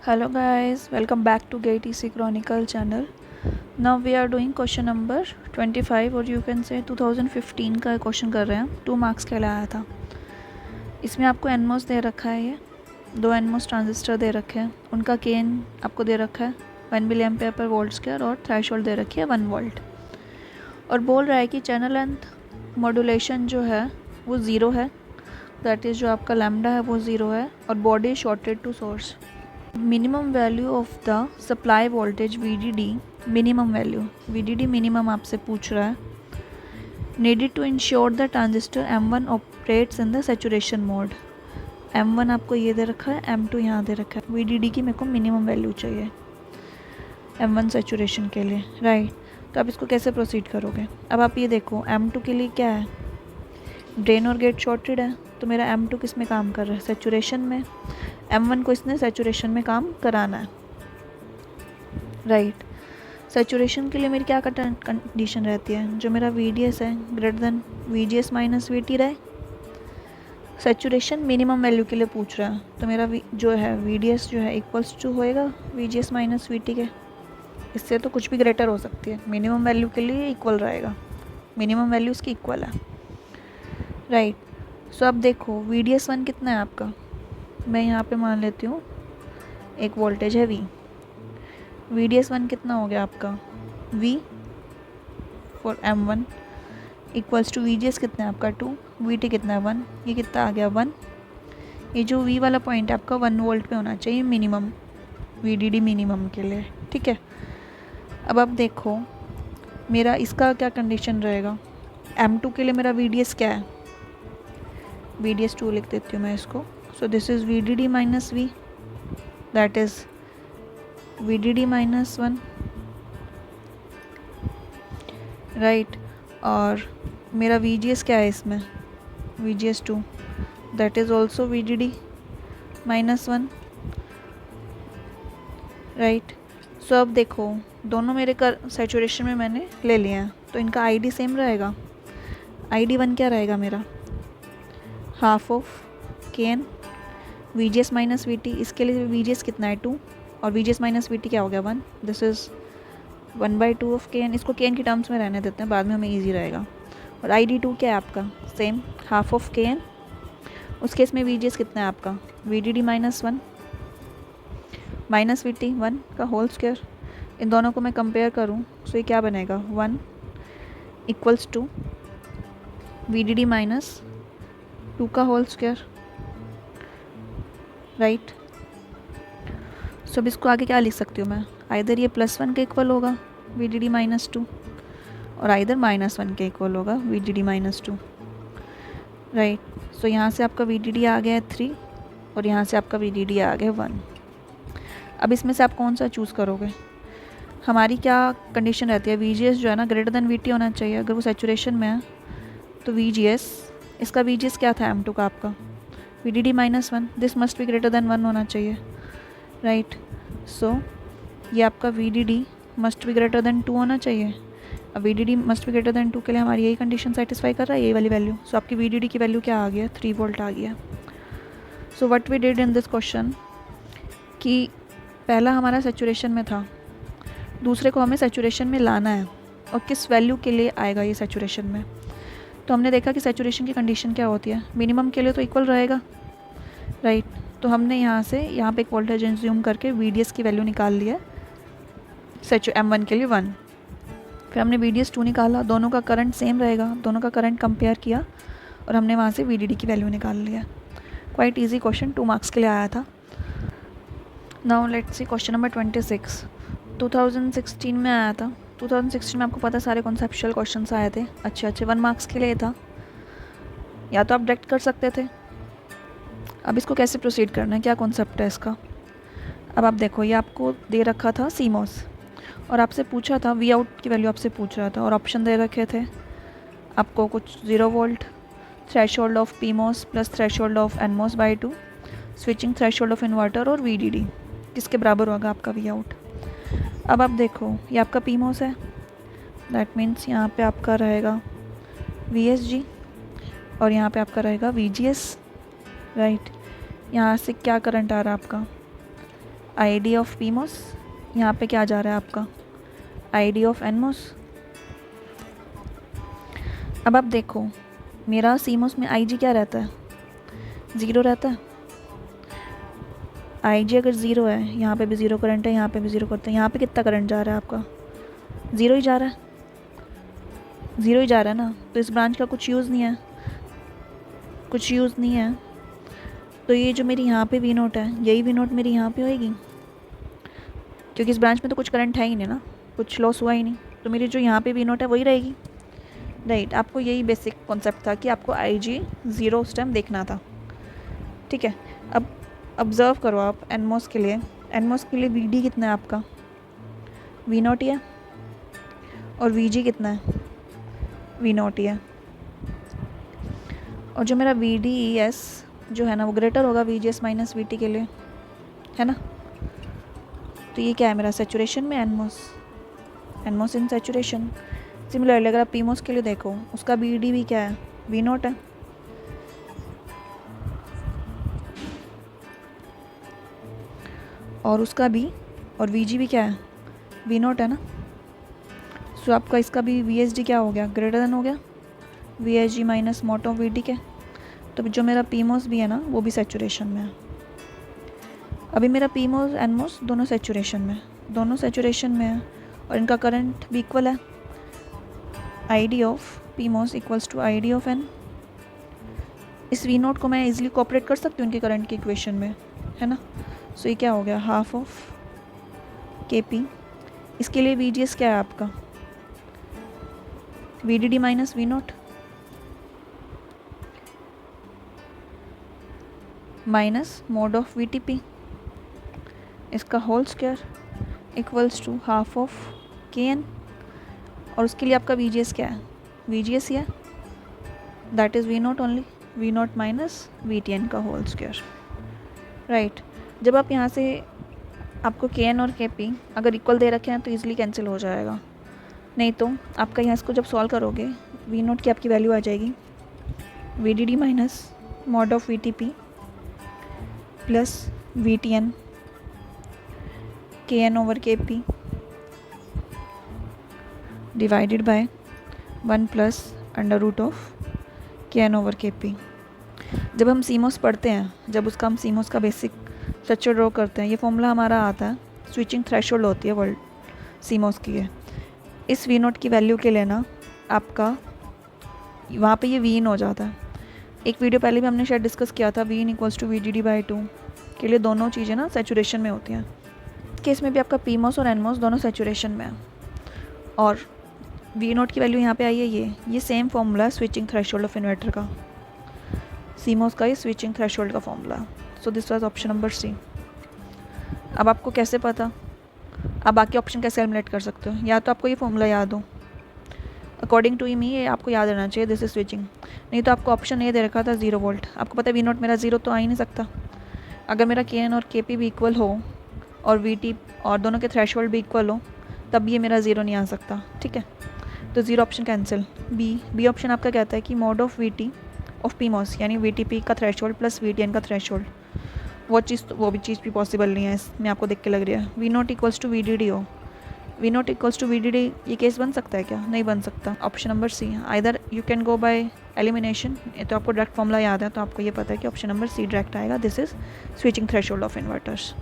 Hello guys, welcome back to GATEC Chronicle channel. Now we are doing question number 25 और you can say 2015 का question कर रहे हैं। 2 marks के लिए आया था। इसमें आपको एनमोस दे रखा है, ये 2 एनमोस ट्रांजिस्टर दे रखे हैं, उनका गेन आपको दे रखा है 1 मिली एम्पेयर पर वोल्ट स्क्वायर और थ्रेशोल्ड दे रखी है 1 वोल्ट। और बोल रहा है कि चैनल लेंथ मॉड्यूलेशन जो है वो 0 है, दैट इज़ जो आपका लैम्डा है वो 0 है और body shorted to source. Minimum value of the supply voltage VDD, minimum value VDD minimum आपसे पूछ रहा है। Needed to ensure the transistor M1 operates in the saturation mode. M1 आपको ये दे रखा है, M2 यहाँ दे रखा है। VDD की मेरे को मिनिमम वैल्यू चाहिए M1 सैचुरेशन के लिए, राइट। तो आप इसको कैसे प्रोसीड करोगे? अब आप ये देखो M2 के लिए क्या है, ड्रेन और गेट शॉर्टेड है, तो मेरा M2 किस में काम कर रहा है? सैचुरेशन में। M1 को इसने सैचुरेशन में काम कराना है, राइट। सैचुरेशन के लिए मेरी क्या कंडीशन रहती है? जो मेरा VDS है greater than VGS minus VT रहे। सैचुरेशन मिनिमम वैल्यू के लिए पूछ रहा है, तो मेरा जो है VDS जो है इक्वल्स टू होएगा VGS माइनस VT के। इससे तो कुछ भी ग्रेटर हो सकती है, मिनिमम वैल्यू के लिए इक्वल रहेगा, मिनिमम वैल्यू उसकी इक्वल है, राइट। सो अब देखो VDS1 कितना है आपका, मैं यहाँ पे मान लेती हूँ एक वोल्टेज है V। VDS1 कितना हो गया आपका V for M1 equals to VGS कितना है आपका 2, VT कितना है 1, ये कितना आ गया 1। ये जो V वाला पॉइंट है आपका 1 वोल्ट पे होना चाहिए मिनिमम, VDD मिनिमम के लिए, ठीक है। अब आप देखो मेरा इसका क्या कंडीशन रहेगा। M2 के लिए मेरा VDS क्या है, VDS 2 लिख देती हूँ मैं इसको। So this is VDD minus V, that is VDD minus 1, right. और मेरा VGS क्या है इसमें, VGS 2, that is also VDD minus 1, right. So अब देखो दोनों मेरे सैचुरेशन में मैंने ले लिए हैं, तो इनका ID सेम रहेगा। ID1 क्या रहेगा मेरा, half of KN VGS minus VT। इसके लिए VGS कितना है 2 और VGS माइनस VT क्या हो गया 1, दिस इज़ 1/2 ऑफ KN। इसको KN की टर्म्स में रहने देते हैं, बाद में हमें इजी रहेगा। और ID2 क्या है आपका, सेम हाफ ऑफ KN। उस केस में VGS कितना है आपका VDD माइनस 1 माइनस VT 1 का होल स्क्वायर। इन दोनों को मैं कंपेयर करूँ तो ये क्या बनेगा 1 इक्वल्स टू VDD माइनस 2 का होल स्क्वायर, राइट। सो अब इसको आगे क्या लिख सकती हूँ मैं, आइदर ये +1 के इक्वल होगा VDD माइनस 2 और आइदर -1 के इक्वल होगा VDD माइनस 2, राइट। सो यहाँ से आपका VDD आ गया है 3 और यहाँ से आपका VDD आ गया 1। अब इसमें से आप कौन सा चूज़ करोगे? हमारी क्या कंडीशन रहती है, VGS जो है ना ग्रेटर देन VT होना चाहिए। अगर वो सैचुरेशन में है तो VGS, इसका VGS क्या था M2 का आपका VDD minus 1, this must be greater than 1 होना चाहिए, राइट। सो ये आपका VDD must be greater than 2 होना चाहिए। अब VDD must be greater than 2 के लिए हमारी यही कंडीशन सेटिस्फाई कर रहा है, ये वाली वैल्यू। सो आपकी VDD की वैल्यू क्या आ गया 3 वोल्ट आ गया। So what we did in this question कि पहला हमारा सैचुरेशन में था, दूसरे को हमें सैचुरेशन में लाना है और किस वैल्यू के लिए आएगा ये सैचुरेशन में। तो हमने देखा कि सैचुरेशन की कंडीशन क्या होती है, मिनिमम के लिए तो इक्वल रहेगा, राइट। तो हमने यहाँ पे एक वोल्टेज इंज्यूम करके VDS की वैल्यू निकाल लिया M1 के लिए 1। फिर हमने VDS 2 निकाला, दोनों का करंट सेम रहेगा, दोनों का करंट कंपेयर किया और हमने वहाँ से VDD की वैल्यू निकाल लिया। क्वाइट ईजी क्वेश्चन, 2 मार्क्स के लिए आया था। Now let's see question number 26। 2016 में आया था। 2016 में आपको पता है सारे कॉन्सेप्चुअल क्वेश्चंस आए थे, अच्छे 1 मार्क्स के लिए था, या तो आप डायरेक्ट कर सकते थे। अब इसको कैसे प्रोसीड करना है, क्या कॉन्सेप्ट है इसका? अब आप देखो ये आपको दे रखा था CMOS और आपसे पूछा था V आउट की वैल्यू आपसे पूछ रहा था और ऑप्शन दे रखे थे आपको कुछ 0 volt, threshold of PMOS plus threshold of NMOS/2, switching threshold of inverter और VDD किसके बराबर होगा आपका V आउट। अब आप देखो ये आपका PMOS है, दैट मीन्स यहाँ पे आपका रहेगा VSG और यहाँ पे आपका रहेगा VGS, राइट। यहाँ से क्या करंट आ रहा है आपका, I D of P MOS, यहाँ पे क्या जा रहा है आपका I D of N MOS. अब आप देखो मेरा सी मॉस में आई जी क्या रहता है, 0 रहता है। आई जी अगर 0 है, यहाँ पे भी 0 करंट है, यहाँ पे भी 0 करंट है, यहाँ पे कितना करंट जा रहा है आपका, 0 ही जा रहा है, 0 ही जा रहा है ना। तो इस ब्रांच का कुछ यूज़ नहीं है, कुछ यूज़ नहीं है। तो ये जो मेरी यहाँ पे वी नोट है, यही वी नोट मेरी यहाँ पे होएगी, क्योंकि इस ब्रांच में तो कुछ करंट है ही नहीं ना, कुछ लॉस हुआ ही नहीं। तो मेरी जो यहाँ पे वी नोट है वही रहेगी, राइट। आपको यही बेसिक कॉन्सेप्ट था कि आपको आई जी 0 उस टाइम देखना था, ठीक है। अब ऑब्ज़र्व करो आप एनमोस के लिए, एनमोस के लिए वी डी कितना है आपका, वी नोट ही है, और वी जी कितना है, वी नोट ही है। और जो मेरा वी डी ई एस जो है ना वो ग्रेटर होगा we G S minus V T के लिए, है ना। तो ये क्या है मेरा सेचुरेशन में एनमोस, एनमोस इन सेचुरेशन। सिमिलरली अगर आप पीमोस के लिए देखो, उसका बी डी भी क्या है, वी नोट है, और उसका भी और वी जी भी क्या है, वी नोट है ना। सो आपका इसका भी वी एस डी क्या हो गया, ग्रेटर देन हो गया V S G minus mod of V D के। तो जो मेरा पीमोस भी है ना वो भी सेचुरेशन में है। अभी मेरा पीमोस एनमोस दोनों सेचुरेशन में, दोनों सेचुरेशन में है, और इनका करंट भी इक्वल है। I D of PMOS equals to I D of N. इस वी नोट को मैं इजीली कॉपरेट कर सकती हूँ उनके करंट की इक्वेशन में, है ना। सो ये क्या हो गया, हाफ ऑफ के पी। इसके लिए वी जी एस क्या है आपका, V D D minus V note minus mod of V T P, इसका whole square equals to half of K N. और उसके लिए आपका वी जी एस क्या है, वी जी एस ही है, that is we note only, we note minus V T N का होल स्क्वायर, राइट। जब आप यहाँ से आपको के एन और के पी अगर इक्वल दे रखे हैं तो ईजिली कैंसिल हो जाएगा, नहीं तो आपका यहाँ इसको जब सॉल्व करोगे वी नोट की आपकी वैल्यू आ जाएगी V D D minus mod of V T P plus V T N K N over K P divided by 1 plus under root of K N over K P. जब हम CMOS पढ़ते हैं, जब उसका हम CMOS का basic structure draw करते हैं, ये फॉर्मूला हमारा आता है, स्विचिंग थ्रेशोल्ड होती है वर्ल्ड सीमोस की है। इस वी नोट की वैल्यू के लिए ना आपका वहाँ पे ये वी इन हो जाता है। एक वीडियो पहले भी हमने शायद डिस्कस किया था, V in equals to V D D by 2 के लिए दोनों चीज़ें ना सेचुरेशन में होती हैं। केस में भी आपका पीमोस और एनमोस दोनों सेचुरेशन में है, और वी नोट की वैल्यू यहाँ पे आई है ये सेम फॉर्मूला है स्विचिंग थ्रेशोल्ड ऑफ इन्वर्टर का, सीमोस का ये स्विचिंग थ्रेशोल्ड का formula. So this was option number C. अब आपको कैसे पता, आप बाकी ऑप्शन कैसे एलिमिनेट कर सकते हो, या तो आपको ये फॉर्मूला याद हो, अकॉर्डिंग टू मी ये आपको याद रहना चाहिए, दिस इज स्विचिंग। नहीं तो आपको ऑप्शन ये दे रखा था 0 वोल्ट, आपको पता है वी नोट मेरा 0 तो आ ही नहीं सकता। अगर मेरा के एन और के पी भी इक्वल हो और वी टी और दोनों के थ्रेशोल्ड भी इक्वल हो तब ये मेरा 0 नहीं आ सकता, ठीक है। तो 0 ऑप्शन कैंसिल। बी ऑप्शन आपका कहता है कि mod of V T of P MOS यानी वी टी पी का threshold plus V T N का थ्रेशोल्ड, वो भी चीज़ भी पॉसिबल नहीं है इसमें, आपको देख के लग रहा है। V naught equals to V D D हो, V naught equals to V D D, ये केस बन सकता है क्या, नहीं बन सकता। Option number C, either you can go by elimination, तो आपको डायरेक्ट फॉर्मूला याद है तो आपको ये पता है कि ऑप्शन नंबर सी डायरेक्ट आएगा, this is switching threshold of inverters.